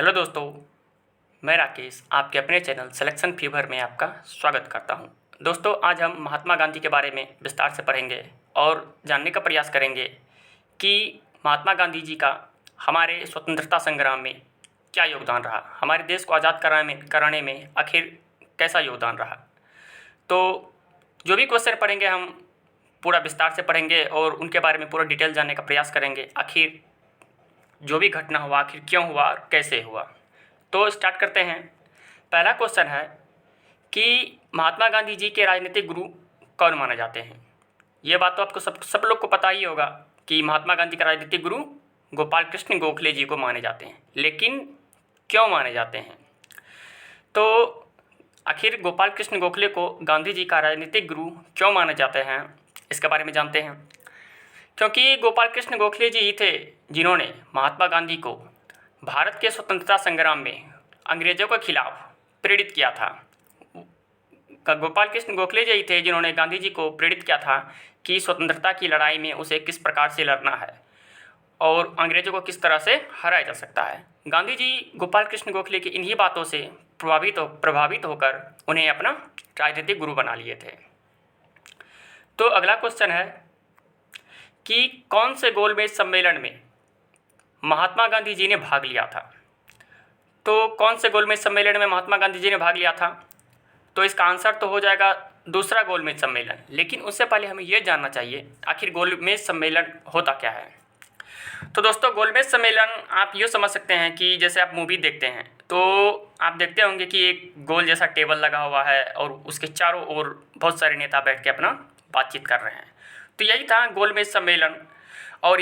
Hello दोस्तों, मैं राकेश आपके अपने चैनल सिलेक्शन फीवर में आपका स्वागत करता हूं। दोस्तों, आज हम महात्मा गांधी के बारे में विस्तार से पढ़ेंगे और जानने का प्रयास करेंगे कि महात्मा गांधी जी का हमारे स्वतंत्रता संग्राम में क्या योगदान रहा, हमारे देश को आज़ाद कराने में आखिर कैसा योगदान रहा। तो जो भी क्वेश्चन पढ़ेंगे हम पूरा विस्तार से पढ़ेंगे और उनके बारे में पूरा डिटेल जानने का प्रयास करेंगे। आखिर जो भी घटना हुआ आखिर क्यों हुआ और कैसे हुआ। तो स्टार्ट करते हैं। पहला क्वेश्चन है कि महात्मा गांधी जी के राजनीतिक गुरु कौन माने जाते हैं। ये बात तो आपको सब लोग को पता ही होगा कि महात्मा गांधी का राजनीतिक गुरु गोपाल कृष्ण गोखले जी को माने जाते हैं। लेकिन क्यों माने जाते हैं? तो आखिर गोपाल कृष्ण गोखले को गांधी जी का राजनीतिक गुरु क्यों माने जाते हैं, इसके बारे में जानते हैं। क्योंकि गोपाल कृष्ण गोखले जी ही थे जिन्होंने महात्मा गांधी को भारत के स्वतंत्रता संग्राम में अंग्रेज़ों के खिलाफ प्रेरित किया था। गोपाल कृष्ण गोखले जी ही थे जिन्होंने गांधी जी को प्रेरित किया था कि स्वतंत्रता की लड़ाई में उसे किस प्रकार से लड़ना है और अंग्रेज़ों को किस तरह से हराया जा सकता है। गांधी जी गोपाल कृष्ण गोखले की इन्हीं बातों से प्रभावित होकर उन्हें अपना राजनीतिक गुरु बना लिए थे। तो अगला क्वेश्चन है कि कौन से गोलमेज सम्मेलन में महात्मा गांधी जी ने भाग लिया था। तो कौन से गोलमेज सम्मेलन में महात्मा गांधी जी ने भाग लिया था? तो इसका आंसर तो हो जाएगा दूसरा गोलमेज सम्मेलन। लेकिन उससे पहले हमें यह जानना चाहिए आखिर गोलमेज सम्मेलन होता क्या है। तो दोस्तों, गोलमेज सम्मेलन आप यूँ समझ सकते हैं कि जैसे आप मूवी देखते हैं तो आप देखते होंगे कि एक गोल जैसा टेबल लगा हुआ है और उसके चारों ओर बहुत सारे नेता बैठ के अपना बातचीत कर रहे हैं। तो यही था गोलमेज सम्मेलन। और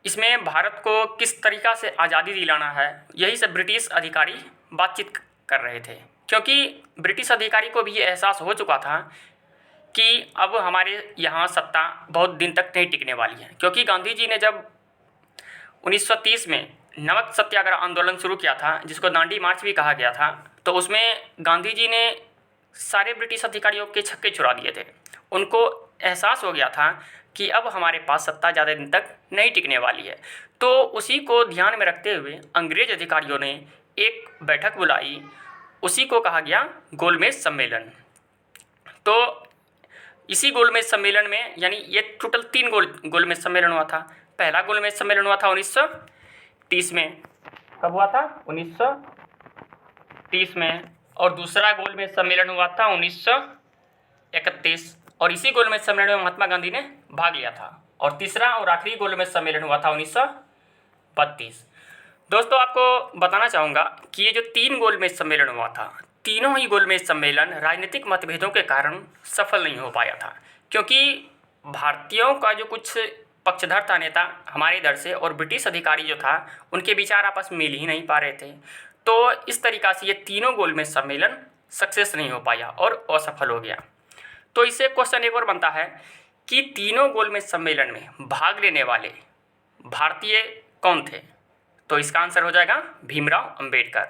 इसमें भारत को किस तरीक़ा से आज़ादी दिलाना है, यही सब ब्रिटिश अधिकारी बातचीत कर रहे थे। क्योंकि ब्रिटिश अधिकारी को भी ये एहसास हो चुका था कि अब हमारे यहाँ सत्ता बहुत दिन तक नहीं टिकने वाली है। क्योंकि गांधी जी ने जब 1930 में नमक सत्याग्रह आंदोलन शुरू किया था, जिसको दांडी मार्च भी कहा गया था, तो उसमें गांधी जी ने सारे ब्रिटिश अधिकारियों के छक्के छुड़ा दिए थे। उनको एहसास हो गया था कि अब हमारे पास सत्ता ज़्यादा दिन तक नहीं टिकने वाली है। तो उसी को ध्यान में रखते हुए अंग्रेज़ अधिकारियों ने एक बैठक बुलाई, उसी को कहा गया गोलमेज सम्मेलन। तो इसी गोलमेज सम्मेलन में, यानी ये टोटल 3 गोलमेज सम्मेलन हुआ था। पहला गोलमेज सम्मेलन हुआ था 1930 में। कब हुआ था? 1930 में। और दूसरा गोलमेज सम्मेलन हुआ था 1931, और इसी गोलमेज सम्मेलन में महात्मा गांधी ने भाग लिया था। और तीसरा और आखिरी गोलमेज सम्मेलन हुआ था 1932। दोस्तों, आपको बताना चाहूँगा कि ये जो 3 गोलमेज सम्मेलन हुआ था, तीनों ही गोलमेज सम्मेलन राजनीतिक मतभेदों के कारण सफल नहीं हो पाया था। क्योंकि भारतीयों का जो कुछ पक्षधर था नेता हमारे इधर से, और ब्रिटिश अधिकारी जो था, उनके विचार आपस में मिल ही नहीं पा रहे थे। तो इस तरीक़ा से ये तीनों गोलमेज सम्मेलन सक्सेस नहीं हो पाया और असफल हो गया। तो इससे क्वेश्चन एक और बनता है कि तीनों गोलमेज सम्मेलन में भाग लेने वाले भारतीय कौन थे? तो इसका आंसर हो जाएगा भीमराव अंबेडकर।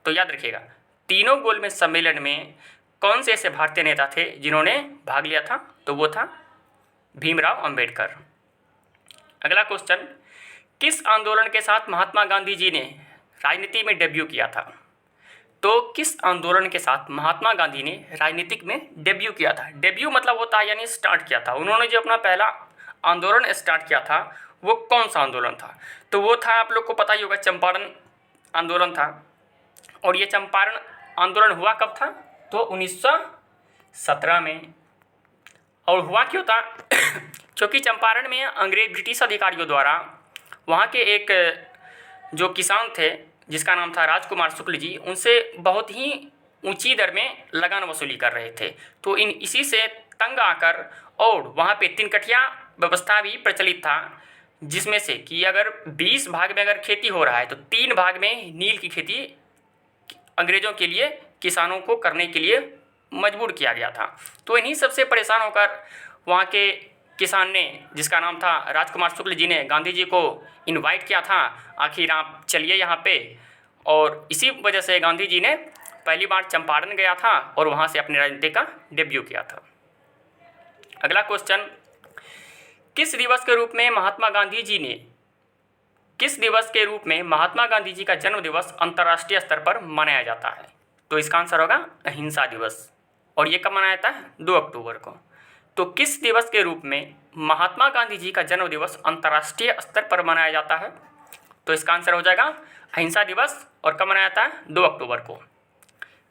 तो याद रखिएगा, तीनों गोलमेज सम्मेलन में कौन से ऐसे भारतीय नेता थे जिन्होंने भाग लिया था? तो वो था भीमराव अंबेडकर। अगला क्वेश्चन, किस आंदोलन के साथ महात्मा गांधी जी ने राजनीति में डेब्यू किया था? तो किस आंदोलन के साथ महात्मा गांधी ने राजनीतिक में डेब्यू किया था? डेब्यू मतलब होता है यानी स्टार्ट किया था। उन्होंने जो अपना पहला आंदोलन स्टार्ट किया था वो कौन सा आंदोलन था? तो वो था, आप लोग को पता ही होगा, चंपारण आंदोलन था। और ये चंपारण आंदोलन हुआ कब था? तो 1917 में। और हुआ क्यों था? क्योंकि चंपारण में ब्रिटिश अधिकारियों द्वारा वहाँ के एक जो किसान थे जिसका नाम था राजकुमार शुक्ल जी, उनसे बहुत ही ऊंची दर में लगान वसूली कर रहे थे। तो इसी से तंग आकर, और वहाँ पे 3 कठिया व्यवस्था भी प्रचलित था, जिसमें से कि अगर 20 भाग में अगर खेती हो रहा है तो 3 भाग में नील की खेती अंग्रेज़ों के लिए, किसानों को करने के लिए मजबूर किया गया था। तो इन्हीं सबसे परेशान होकर वहाँ के किसान ने, जिसका नाम था राजकुमार शुक्ल जी ने, गांधी जी को इनवाइट किया था, आखिर आप चलिए यहाँ पे। और इसी वजह से गांधी जी ने पहली बार चंपारण गया था और वहाँ से अपने राजनीति का डेब्यू किया था। अगला क्वेश्चन, किस दिवस के रूप में महात्मा गांधी जी ने किस दिवस के रूप में महात्मा गांधी जी का जन्म दिवस अंतर्राष्ट्रीय स्तर पर मनाया जाता है? तो इसका आंसर होगा अहिंसा दिवस। और ये कब मनाया जाता है? 2 अक्टूबर को। तो किस दिवस के रूप में महात्मा गांधी जी का जन्म दिवस अंतर्राष्ट्रीय स्तर पर मनाया जाता है? तो इसका आंसर हो जाएगा अहिंसा दिवस। और कब मनाया जाता है? 2 अक्टूबर को।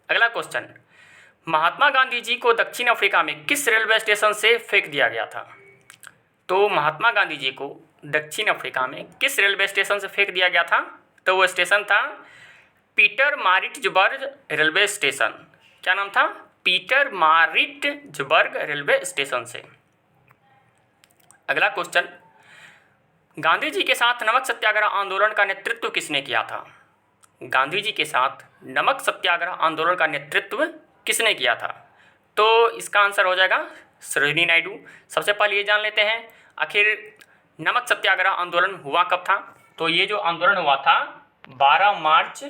अगला क्वेश्चन, महात्मा गांधी जी को दक्षिण अफ्रीका में किस रेलवे स्टेशन से फेंक दिया गया था? तो महात्मा गांधी जी को दक्षिण अफ्रीका में किस रेलवे स्टेशन से फेंक दिया गया था? तो वो स्टेशन था पीटरमारिट्जबर्ग रेलवे स्टेशन। क्या नाम था? पीटरमारिट्जबर्ग रेलवे स्टेशन से। अगला क्वेश्चन, गांधी जी के साथ नमक सत्याग्रह आंदोलन का नेतृत्व किसने किया था? गांधी जी के साथ नमक सत्याग्रह आंदोलन का नेतृत्व किसने किया था? तो इसका आंसर हो जाएगा सरोजिनी नायडू। सबसे पहले ये जान लेते हैं आखिर नमक सत्याग्रह आंदोलन हुआ कब था? तो ये जो आंदोलन हुआ था 12 मार्च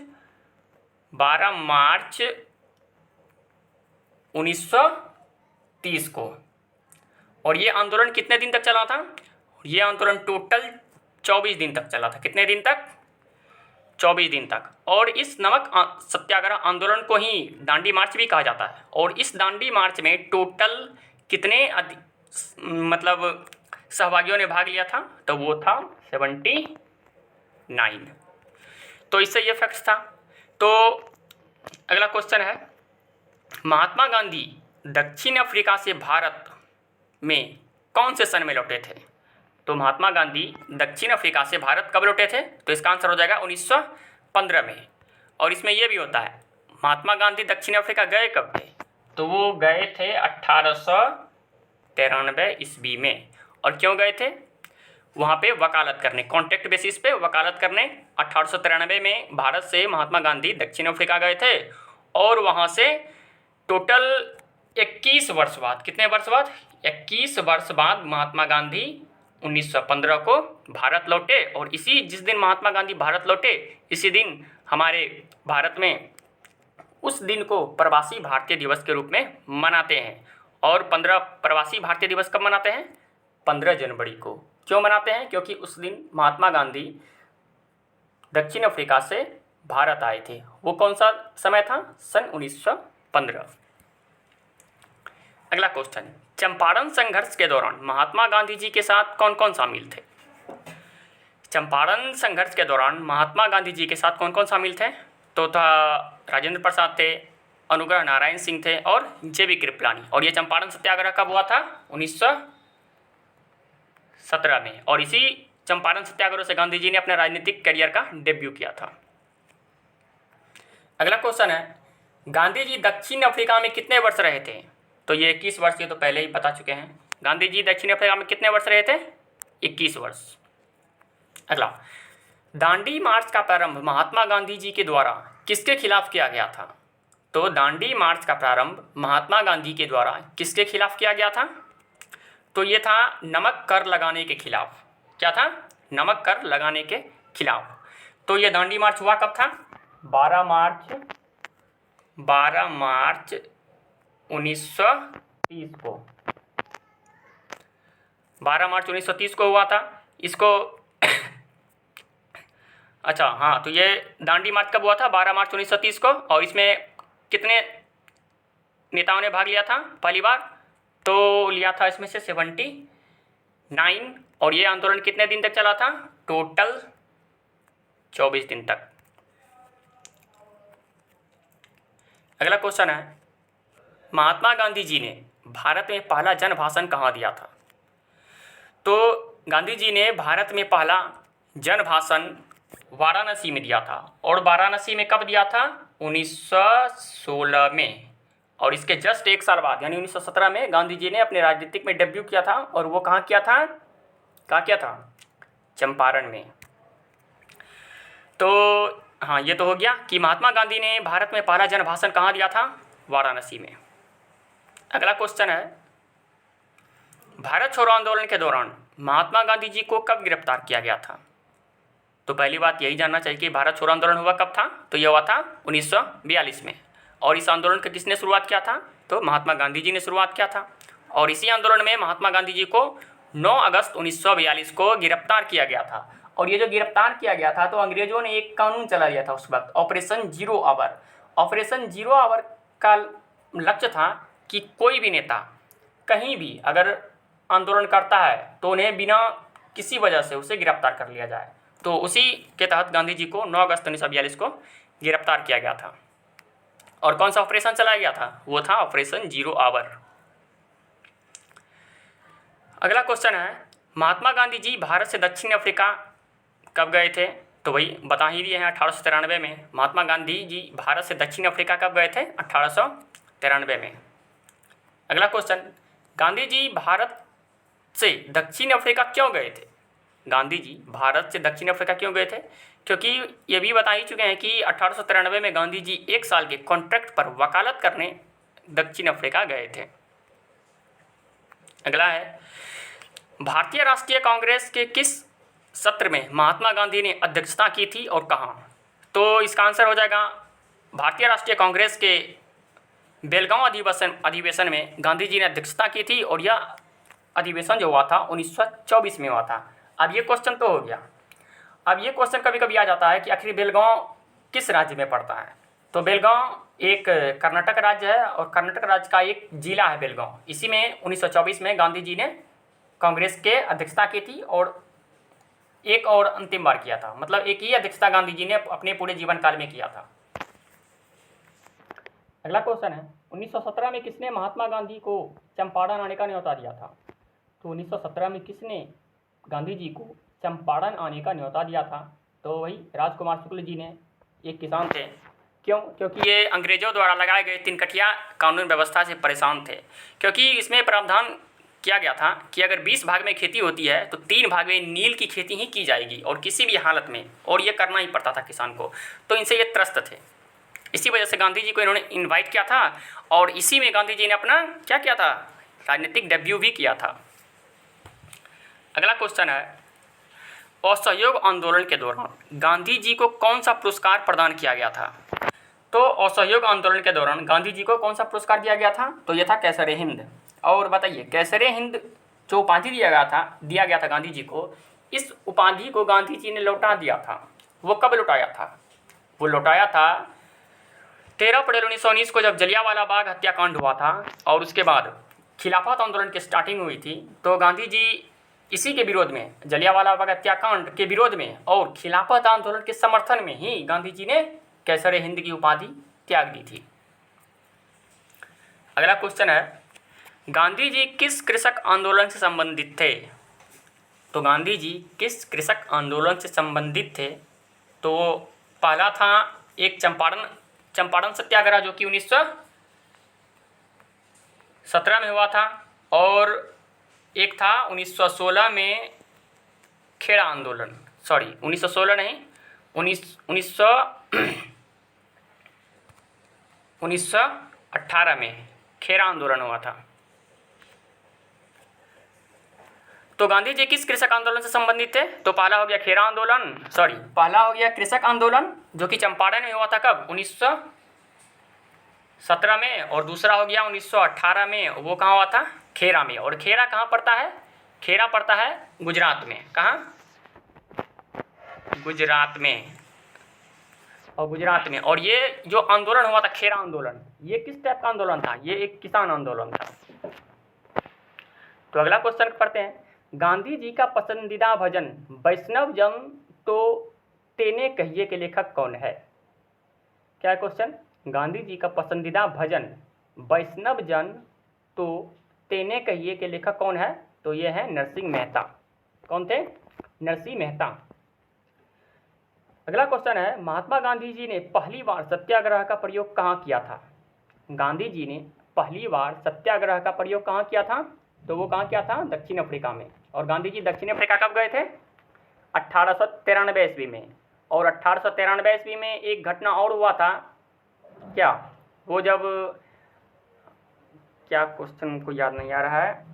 1930 को। और ये आंदोलन कितने दिन तक चला था? ये आंदोलन टोटल 24 दिन तक चला था। कितने दिन तक? 24 दिन तक। और इस नमक सत्याग्रह आंदोलन को ही दांडी मार्च भी कहा जाता है। और इस दांडी मार्च में टोटल कितने मतलब सहभागियों ने भाग लिया था? तो वो था 79। तो इससे ये फैक्ट्स था। तो अगला क्वेश्चन है, महात्मा गांधी दक्षिण अफ्रीका से भारत में कौन से सन में लौटे थे? तो महात्मा गांधी दक्षिण अफ्रीका से भारत कब लौटे थे? तो इसका आंसर हो जाएगा 1915 में। और इसमें यह भी होता है महात्मा गांधी दक्षिण अफ्रीका गए कब थे? तो वो गए थे 1893 ईस्वी में। और क्यों गए थे? वहाँ पे वकालत करने, कॉन्ट्रैक्ट बेसिस पे वकालत करने। 1893 में भारत से महात्मा गांधी दक्षिण अफ्रीका गए थे। और वहाँ से टोटल 21 वर्ष बाद, कितने वर्ष बाद? 21 वर्ष बाद महात्मा गांधी 1915 को भारत लौटे। और इसी जिस दिन महात्मा गांधी भारत लौटे इसी दिन हमारे भारत में उस दिन को प्रवासी भारतीय दिवस के रूप में मनाते हैं। और 15 प्रवासी भारतीय दिवस कब मनाते हैं? 15 जनवरी को। क्यों मनाते हैं? क्योंकि उस दिन महात्मा गांधी दक्षिण अफ्रीका से भारत आए थे। वो कौन सा समय था? सन 1915। अगला क्वेश्चन, चंपारण संघर्ष के दौरान महात्मा गांधी जी के साथ कौन कौन शामिल थे? चंपारण संघर्ष के दौरान महात्मा गांधी जी के साथ कौन कौन शामिल थे? तो था राजेंद्र प्रसाद थे, अनुग्रह नारायण सिंह थे और जे.बी. कृपलानी। और ये चंपारण सत्याग्रह कब हुआ था? 1917 में। और इसी चंपारण सत्याग्रह से गांधी जी ने अपने राजनीतिक करियर का डेब्यू किया था। अगला क्वेश्चन है, गांधी जी दक्षिण अफ्रीका में कितने वर्ष रहे थे? तो ये 21 वर्ष, ये तो पहले ही बता चुके हैं। गांधी जी दक्षिण अफ्रीका में कितने वर्ष रहे थे? 21 वर्ष। अगला, दांडी मार्च का प्रारंभ महात्मा गांधी जी के द्वारा किसके खिलाफ किया गया था? तो दांडी मार्च का प्रारंभ महात्मा गांधी के द्वारा किसके खिलाफ किया गया था? तो ये था नमक कर लगाने के खिलाफ। क्या था? नमक कर लगाने के खिलाफ। तो ये दांडी मार्च हुआ कब था? 12 मार्च 1930 को। 12 मार्च 1930 को हुआ था। इसको अच्छा हाँ, तो ये दांडी मार्च कब हुआ था? 12 मार्च 1930 को। और इसमें कितने नेताओं ने भाग लिया था पहली बार? तो लिया था इसमें से 79। और ये आंदोलन कितने दिन तक चला था? टोटल 24 दिन तक। अगला क्वेश्चन है, महात्मा गांधी जी ने भारत में पहला जन भाषण कहाँ दिया था? तो गांधी जी ने भारत में पहला जन भाषण वाराणसी में दिया था। और वाराणसी में कब दिया था? 1916 में। और इसके जस्ट एक साल बाद यानी 1917 में गांधी जी ने अपने राजनीतिक में डेब्यू किया था। और वो कहाँ किया था? चंपारण में। तो हाँ, ये तो हो गया कि महात्मा गांधी ने भारत में पहला जन भाषण कहाँ दिया था? वाराणसी में। अगला क्वेश्चन है, भारत छोड़ो आंदोलन के दौरान महात्मा गांधी जी को कब गिरफ्तार किया गया था? तो पहली बात यही जानना चाहिए कि भारत छोड़ो आंदोलन हुआ कब था? तो यह हुआ था 1942 में। और इस आंदोलन की किसने शुरुआत किया था? तो महात्मा गांधी जी ने शुरुआत किया था। और इसी आंदोलन में महात्मा गांधी जी को 9 अगस्त 1942 को गिरफ्तार किया गया था। और ये जो गिरफ्तार किया गया था तो अंग्रेज़ों ने एक कानून चला दिया था उस वक्त, operation zero hour. Operation zero hour का लक्ष्य था कि कोई भी नेता कहीं भी अगर आंदोलन करता है तो उन्हें बिना किसी वजह से उसे गिरफ्तार कर लिया जाए। तो उसी के तहत गांधी जी को 9 अगस्त 1942 को गिरफ्तार किया गया था। और कौन सा ऑपरेशन चलाया गया था? वो था ऑपरेशन जीरो आवर। अगला क्वेश्चन है, महात्मा गांधी जी भारत से दक्षिण अफ्रीका कब गए थे? तो वही बता ही दिए हैं, 1893 में। महात्मा गांधी जी भारत से दक्षिण अफ्रीका कब गए थे? 1893 में। अगला क्वेश्चन, गांधी जी भारत से दक्षिण अफ्रीका क्यों गए थे? गांधी जी भारत से दक्षिण अफ्रीका क्यों गए थे? क्योंकि ये भी बता ही चुके हैं कि 1893 में गांधी जी 1 साल के कॉन्ट्रैक्ट पर वकालत करने दक्षिण अफ्रीका गए थे। अगला है, भारतीय राष्ट्रीय कांग्रेस के किस सत्र में महात्मा गांधी ने अध्यक्षता की थी और कहाँ? तो इसका आंसर हो जाएगा, भारतीय राष्ट्रीय कांग्रेस के बेलगांव अधिवेशन में गांधी जी ने अध्यक्षता की थी और यह अधिवेशन जो हुआ था 1924 में हुआ था। अब ये क्वेश्चन तो हो गया। अब ये क्वेश्चन कभी कभी आ जाता है कि आखिर बेलगांव किस राज्य में पड़ता है? तो बेलगांव एक कर्नाटक राज्य है और कर्नाटक राज्य का एक जिला है बेलगांव। इसी में 1924 में गांधी जी ने कांग्रेस के अध्यक्षता की थी और एक और अंतिम बार किया था, मतलब एक ही अध्यक्षता गांधी जी ने अपने पूरे जीवन काल में किया था। अगला क्वेश्चन है, 1917 में किसने महात्मा गांधी को चंपारण आने का न्योता दिया था? तो 1917 में किसने गांधी जी को चंपारण आने का न्योता दिया था? तो वही राजकुमार शुक्ल जी ने, एक किसान थे। क्यों? क्योंकि ये अंग्रेजों द्वारा लगाए गए तिनकठिया कानून व्यवस्था से परेशान थे, क्योंकि इसमें प्रावधान किया गया था कि अगर 20 भाग में खेती होती है तो 3 भाग में नील की खेती ही की जाएगी और किसी भी हालत में, और ये करना ही पड़ता था किसान को। तो इनसे ये त्रस्त थे, इसी वजह से गांधी जी को इन्होंने इनवाइट किया था और इसी में गांधी जी ने अपना क्या किया था? राजनीतिक डेब्यू भी किया था। अगला क्वेश्चन है, असहयोग आंदोलन के दौरान गांधी जी को कौन सा पुरस्कार प्रदान किया गया था? तो असहयोग आंदोलन के दौरान गांधी जी को कौन सा पुरस्कार दिया गया था? तो यह था कैसरे हिंद। और बताइए, कैसरे हिंद जो उपाधि दिया गया था गांधी जी को, इस उपाधि को गांधी जी ने लौटा दिया था। वो कब लौटाया था? वो लौटाया था 13 अप्रैल 1919 को, जब जलियांवाला बाग हत्याकांड हुआ था और उसके बाद खिलाफत आंदोलन की स्टार्टिंग हुई थी। तो गांधी जी इसी के विरोध में, जलियांवाला बाग हत्याकांड के विरोध में और खिलाफत आंदोलन के समर्थन में ही गांधी जी ने कैसरे हिंद की उपाधि त्याग दी थी। अगला क्वेश्चन है, गांधी जी किस कृषक आंदोलन से संबंधित थे? तो गांधी जी किस कृषक आंदोलन से संबंधित थे? तो पहला था एक चंपारण सत्याग्रह जो कि 1917 में हुआ था, और एक था 1916 में खेड़ा आंदोलन, 1916 नहीं, 1918 में खेड़ा आंदोलन हुआ था। तो गांधी जी किस कृषक आंदोलन से संबंधित थे? तो पहला हो गया पहला हो गया कृषक आंदोलन जो कि चंपारण में हुआ था। कब? 1917 में। और दूसरा हो गया 1918 में, वो कहाँ हुआ था? खेड़ा में। और खेड़ा कहाँ पड़ता है? खेड़ा पड़ता है गुजरात में। कहाँ? गुजरात में। और ये जो आंदोलन हुआ था खेड़ा आंदोलन, ये किस टाइप का आंदोलन था? ये एक किसान आंदोलन था। तो अगला क्वेश्चन पढ़ते हैं, गांधी जी का पसंदीदा भजन वैष्णव जन तो तेने कहिए के लेखक कौन है? क्या है क्वेश्चन? गांधी जी का पसंदीदा भजन वैष्णव जन तो तेने कहिए के लेखक कौन है? तो ये है नरसिंह मेहता। कौन थे? नरसिंह मेहता। अगला क्वेश्चन है, महात्मा गांधी जी ने पहली बार सत्याग्रह का प्रयोग कहाँ किया था? गांधी जी ने पहली बार सत्याग्रह का प्रयोग कहाँ किया था? तो वो कहाँ किया था? दक्षिण अफ्रीका में। और गांधी जी दक्षिण अफ्रीका कब गए थे? 1893 ईस्वी में। और 1893 ईस्वी में एक घटना और हुआ था। क्या? वो जब, क्या क्वेश्चन को याद नहीं आ रहा है,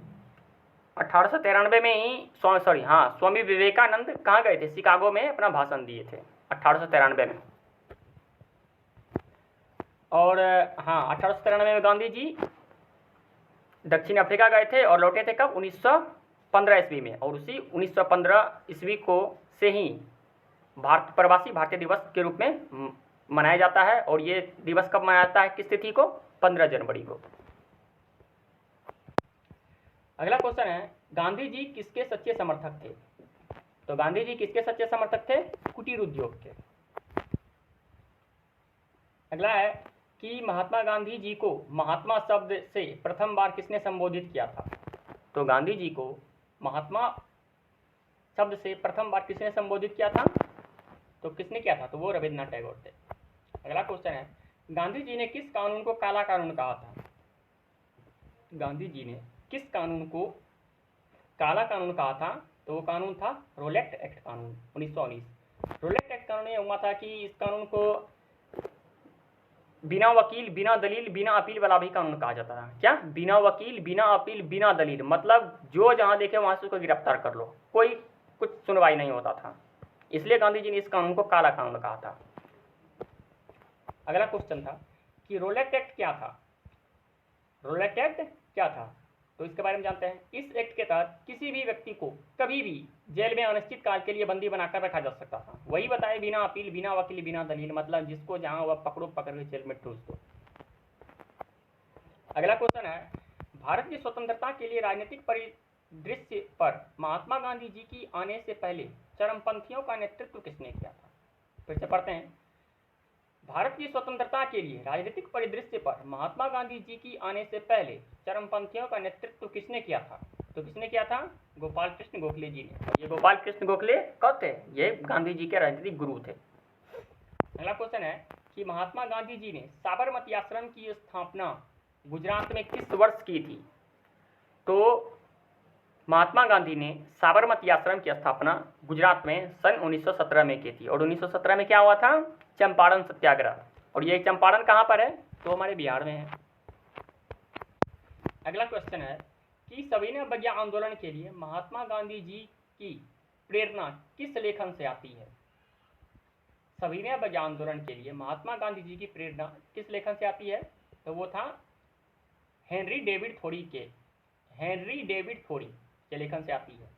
1893 में ही स्वामी विवेकानंद कहाँ गए थे? शिकागो में अपना भाषण दिए थे 1893 में। और हाँ, 1893 में गांधी जी दक्षिण अफ्रीका गए थे और लौटे थे कब? 1915 ईस्वी में। और उसी 1915 ईस्वी को से ही प्रवासी भारतीय दिवस के रूप में मनाया जाता है। और ये दिवस कब मनाया जाता है, किस तिथि को? 15 जनवरी को। अगला क्वेश्चन है, गांधी जी किसके सच्चे समर्थक थे? तो गांधी जी किसके सच्चे समर्थक थे? कुटीर उद्योग के। अगला है कि महात्मा गांधी जी को महात्मा शब्द से प्रथम बार किसने संबोधित किया था? तो गांधी जी को महात्मा शब्द से प्रथम बार किसने संबोधित किया था? तो किसने किया था? तो वो रविन्द्रनाथ टैगोर थे। अगला क्वेश्चन है, गांधी जी ने किस कानून को काला कानून कहा था? गांधी जी ने किस कानून को काला कानून कहा था? तो वो कानून था रोलेट एक्ट कानून 1919। रोलेट एक्ट कानून ये हुआ था कि इस कानून को बिना वकील, बिना दलील, बिना अपील वाला भी कानून कहा जाता था। क्या? बिना वकील, बिना अपील, बिना दलील, मतलब जो जहां देखे वहां से उसको गिरफ्तार कर लो, कोई कुछ सुनवाई नहीं होता था। इसलिए गांधी जी ने इस कानून को काला कानून कहा था। अगला क्वेश्चन था कि रोलेट एक्ट क्या था? रोलेट एक्ट क्या था? तो इसके बारे में जानते हैं। इस एक्ट के तहत किसी भी व्यक्ति को कभी भी जेल में अनिश्चित काल के लिए बंदी बनाकर रखा जा सकता था। वही बताए, बिना अपील, बिना वकील, बिना दलील, मतलब जिसको जहां वह पकड़ो, पकड़ के जेल में ठूस दो। अगला क्वेश्चन है, भारत की स्वतंत्रता के लिए राजनीतिक परिदृश्य पर महात्मा गांधी जी की आने से पहले चरमपंथियों का नेतृत्व किसने किया था? फिर से पढ़ते हैं। भारत की स्वतंत्रता के लिए राजनीतिक परिदृश्य पर महात्मा गांधी जी की आने से पहले चरमपंथियों का नेतृत्व किसने किया था? तो किसने किया था? गोपाल कृष्ण गोखले जी ने। और ये गोपाल कृष्ण गोखले कौन थे? ये गांधी जी के राजनीतिक गुरु थे। अगला क्वेश्चन है कि महात्मा गांधी जी ने साबरमती आश्रम की स्थापना गुजरात में किस वर्ष की थी? तो महात्मा गांधी ने साबरमती आश्रम की स्थापना गुजरात में सन 1917 में की थी। और 1917 में क्या हुआ था? चंपारण सत्याग्रह। और ये चंपारण कहाँ पर है? तो हमारे बिहार में है। अगला क्वेश्चन है कि सविनय अवज्ञा आंदोलन के लिए महात्मा गांधी जी की प्रेरणा किस लेखन से आती है? सविनय अवज्ञा आंदोलन के लिए महात्मा गांधी जी की प्रेरणा किस लेखन से आती है? तो वो था हेनरी डेविड थोरी के लेखन से आती है।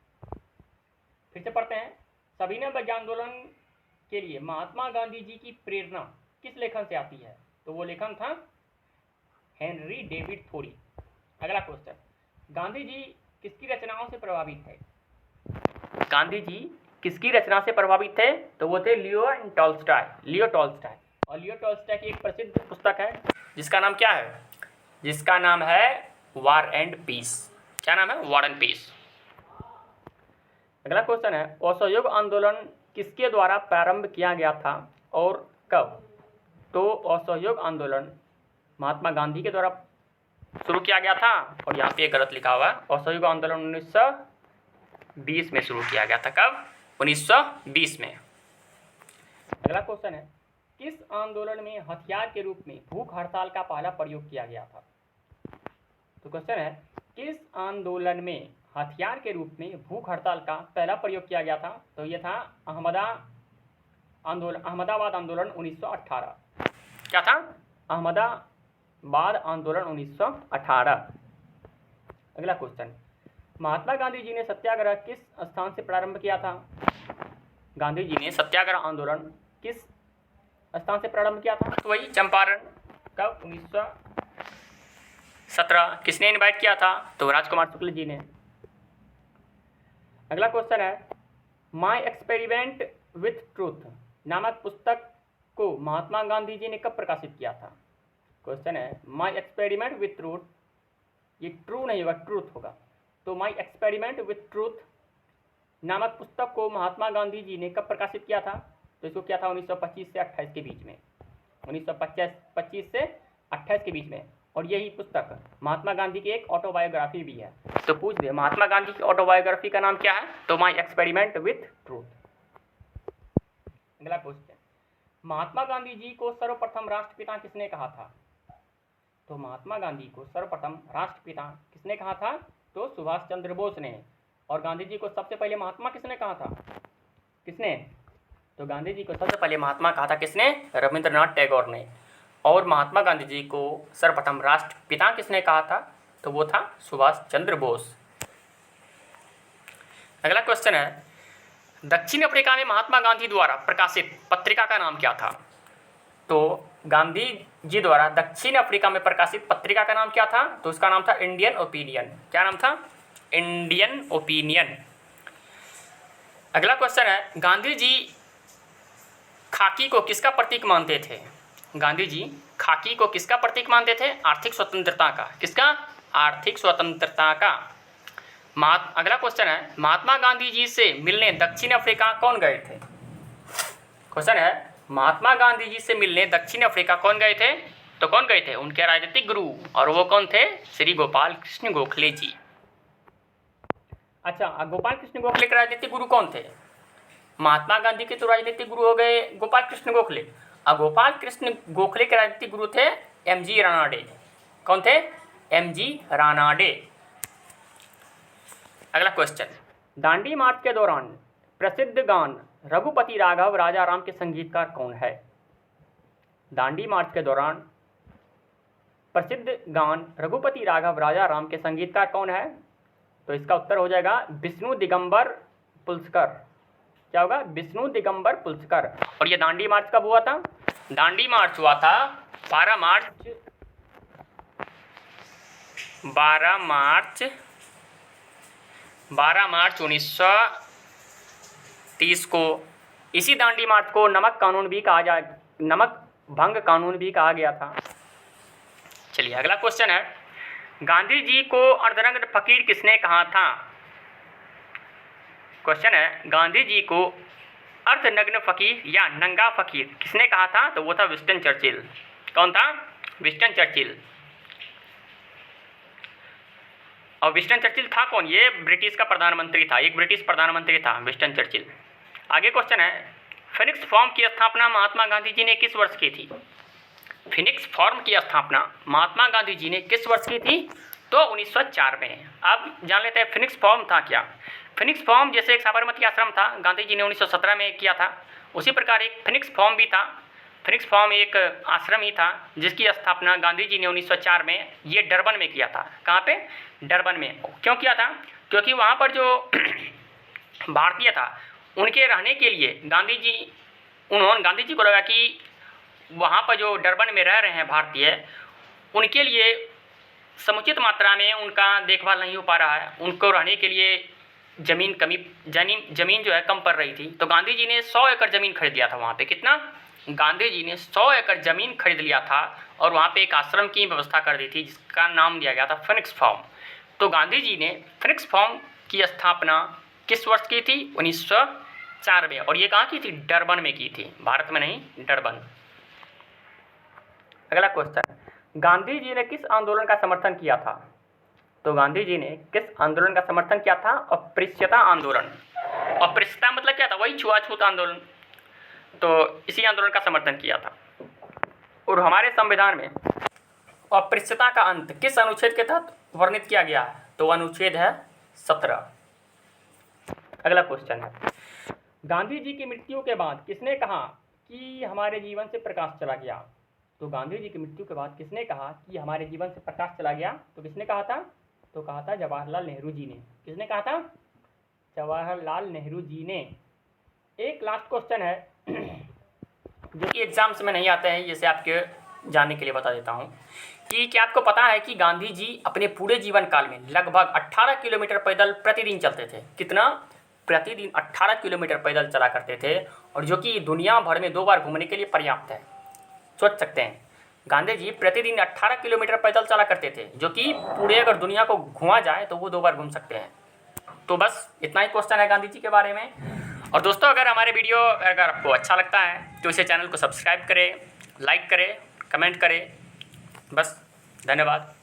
फिर से पढ़ते हैं। सविनय अवज्ञा आंदोलन के लिए महात्मा गांधी जी की प्रेरणा किस लेखन से आती है? तो वो लेखन था हेनरी डेविड थोरी। अगला क्वेश्चन, गांधी जी किसकी रचनाओं से प्रभावित थे? गांधी जी किसकी रचना से प्रभावित थे? तो वो थे लियो टॉल्स्टॉय। और लियो टॉल्स्टॉय की एक प्रसिद्ध पुस्तक है जिसका नाम क्या है? जिसका नाम है वॉर एंड पीस। क्या नाम है? War and Peace. अगला क्वेश्चन है, असहयोग आंदोलन किसके द्वारा प्रारंभ किया गया था और कब? तो असहयोग आंदोलन महात्मा गांधी के द्वारा शुरू किया गया था। और यहाँ पे गलत लिखा हुआ है, असहयोग आंदोलन 1920 में शुरू किया गया था। कब? 1920 में। अगला क्वेश्चन है, किस आंदोलन में हथियार के रूप में भूख हड़ताल का पहला प्रयोग किया गया था? तो क्वेश्चन है, किस आंदोलन में हथियार के रूप में भूख हड़ताल का पहला प्रयोग किया गया था? तो ये था अहमदाबाद आंदोलन 1918। क्या था? अहमदाबाद आंदोलन 1918। अगला क्वेश्चन, महात्मा गांधी जी ने सत्याग्रह किस स्थान से प्रारंभ किया था? गांधी जी ने सत्याग्रह आंदोलन किस स्थान से प्रारंभ किया था? तो वही चंपारण। कब? 1917। किसने इनवाइट किया था? तो राजकुमार शुक्ल जी ने। अगला क्वेश्चन है, माय एक्सपेरिमेंट विथ ट्रूथ नामक पुस्तक को महात्मा गांधी जी ने कब प्रकाशित किया था? क्वेश्चन है, माय एक्सपेरिमेंट विथ ट्रूथ, ये ट्रू नहीं होगा, ट्रूथ होगा। तो माय एक्सपेरिमेंट विथ ट्रूथ नामक पुस्तक को महात्मा गांधी जी ने कब प्रकाशित किया था? तो इसको किया था 1925 से 28 के बीच में। 1925 से 28 के बीच में। और यही पुस्तक महात्मा गांधी की एक ऑटोबायोग्राफी भी है। तो पूछ दे, महात्मा गांधी की ऑटोबायोग्राफी का नाम क्या है? तो माय एक्सपेरिमेंट विथ ट्रूथ। अगला क्वेश्चन, महात्मा गांधी जी को सर्वप्रथम राष्ट्रपिता किसने कहा था? तो महात्मा गांधी को सर्वप्रथम राष्ट्रपिता किसने कहा था? तो सुभाष चंद्र बोस ने। और गांधी जी को सबसे पहले महात्मा किसने कहा था? किसने? तो गांधी जी को सबसे पहले महात्मा कहा था किसने? रविंद्रनाथ टैगोर ने। और महात्मा गांधी जी को सर्वप्रथम राष्ट्रपिता किसने कहा था? तो वो था सुभाष चंद्र बोस। अगला क्वेश्चन है, दक्षिण अफ्रीका में महात्मा गांधी द्वारा प्रकाशित पत्रिका का नाम क्या था? तो गांधी जी द्वारा दक्षिण अफ्रीका में प्रकाशित पत्रिका का नाम क्या था? तो उसका नाम था इंडियन ओपिनियन। क्या नाम था? Indian opinion. अगला क्वेश्चन है, गांधी जी खाकी को किसका प्रतीक मानते थे? गांधी जी खाकी को किसका प्रतीक मानते थे? आर्थिक स्वतंत्रता का। किसका? आर्थिक स्वतंत्रता का। अगला क्वेश्चन है, महात्मा गांधी जी से मिलने दक्षिण अफ्रीका कौन गए थे? क्वेश्चन है, महात्मा गांधी जी से मिलने दक्षिण अफ्रीका कौन गए थे? तो कौन गए थे? उनके राजनीतिक गुरु, और वो कौन थे? श्री गोपाल कृष्ण गोखले जी। अच्छा, गोपाल कृष्ण गोखले के राजनीतिक गुरु कौन थे? महात्मा गांधी के तो राजनीतिक गुरु हो गए गोपाल कृष्ण गोखले, और गोपाल कृष्ण गोखले के राजनीतिक गुरु थे एमजी रानाडे। कौन थे? एमजी रानाडे। अगला क्वेश्चन, दांडी मार्च के दौरान प्रसिद्ध गान रघुपति राघव राजा राम के संगीतकार कौन है? दांडी मार्च के दौरान प्रसिद्ध गान रघुपति राघव राजा राम के संगीतकार कौन है? तो इसका उत्तर हो जाएगा विष्णु दिगंबर पुलस्कर। क्या होगा? विष्णु दिगंबर पुलस्कर। और ये दांडी मार्च कब हुआ था? दांडी मार्च हुआ था 12 मार्च 1930 को। इसी दांडी मार्च को नमक भंग कानून भी कहा गया था। चलिए अगला क्वेश्चन है, गांधी जी को अर्धनग्न फकीर किसने कहा था? क्वेश्चन है, गांधी जी को अर्धनग्न फकीर या नंगा फकीर किसने कहा था? तो वो था विंस्टन चर्चिल। कौन था? Winston Churchill. और विंस्टन चर्चिल था कौन? ये ब्रिटिश का प्रधानमंत्री था, एक ब्रिटिश प्रधानमंत्री था विंस्टन चर्चिल। आगे क्वेश्चन है, फिनिक्स फॉर्म की स्थापना महात्मा गांधी जी ने किस वर्ष की थी? फिनिक्स फॉर्म की स्थापना महात्मा गांधी जी ने किस वर्ष की थी? तो 1904 में। अब जान लेते हैं फिनिक्स फॉर्म था क्या। फिनिक्स फॉर्म जैसे एक साबरमती आश्रम था, गांधी जी ने 1917 में किया था, उसी प्रकार एक फिनिक्स फॉर्म भी था। फिनिक्स फॉर्म एक आश्रम ही था जिसकी स्थापना गांधी जी ने 1904 में ये डरबन में किया था। कहाँ पे? डरबन में। क्यों किया था? क्योंकि वहाँ पर जो भारतीय था उनके रहने के लिए गांधी जी को लगा कि वहाँ पर जो डरबन में रह रहे हैं भारतीय, उनके लिए समुचित मात्रा में उनका देखभाल नहीं हो पा रहा है, उनको रहने के लिए जमीन जो है कम पड़ रही थी। तो गांधी जी ने 100 एकड़ ज़मीन खरीद लिया था वहाँ पे। कितना? गांधी जी ने 100 एकड़ ज़मीन खरीद लिया था और वहाँ पे एक आश्रम की व्यवस्था कर दी थी जिसका नाम दिया गया था फिनिक्स फॉर्म। तो गांधी जी ने फिनिक्स फॉर्म की स्थापना किस वर्ष की थी? 1904 में। और ये कहाँ की थी? डरबन में की थी, भारत में नहीं, डरबन। अगला क्वेश्चन, गांधी जी ने किस आंदोलन का समर्थन किया था? तो गांधी जी ने किस आंदोलन का समर्थन किया था? अस्पृश्यता आंदोलन। अस्पृश्यता मतलब क्या था? वही छुआछूत आंदोलन। तो इसी आंदोलन का समर्थन किया था। और हमारे संविधान में अस्पृश्यता का अंत किस अनुच्छेद के तहत वर्णित किया गया है? तो अनुच्छेद है 17। अगला क्वेश्चन है, गांधी जी की मृत्यु के बाद किसने कहा कि हमारे जीवन से प्रकाश चला गया? तो गांधी जी की मृत्यु के बाद किसने कहा कि हमारे जीवन से प्रकाश चला गया? तो किसने कहा था? तो कहा था जवाहरलाल नेहरू जी ने। किसने कहा था? जवाहरलाल नेहरू जी ने। एक लास्ट क्वेश्चन है जो कि एग्जाम्स में नहीं आते हैं, जैसे आपके जानने के लिए बता देता हूँ कि क्या आपको पता है कि गांधी जी अपने पूरे जीवन काल में लगभग 18 किलोमीटर पैदल प्रतिदिन चलते थे? कितना? प्रतिदिन 18 किलोमीटर पैदल चला करते थे, और जो कि दुनिया भर में 2 बार घूमने के लिए पर्याप्त है। सोच सकते हैं, गांधी जी प्रतिदिन 18 किलोमीटर पैदल चला करते थे, जो कि पूरे अगर दुनिया को घुमा जाए तो वो 2 बार घूम सकते हैं। तो बस इतना ही क्वेश्चन है गांधी जी के बारे में। और दोस्तों, अगर हमारे वीडियो अगर आपको अच्छा लगता है तो इसे चैनल को सब्सक्राइब करें, लाइक करें, कमेंट करें। बस, धन्यवाद।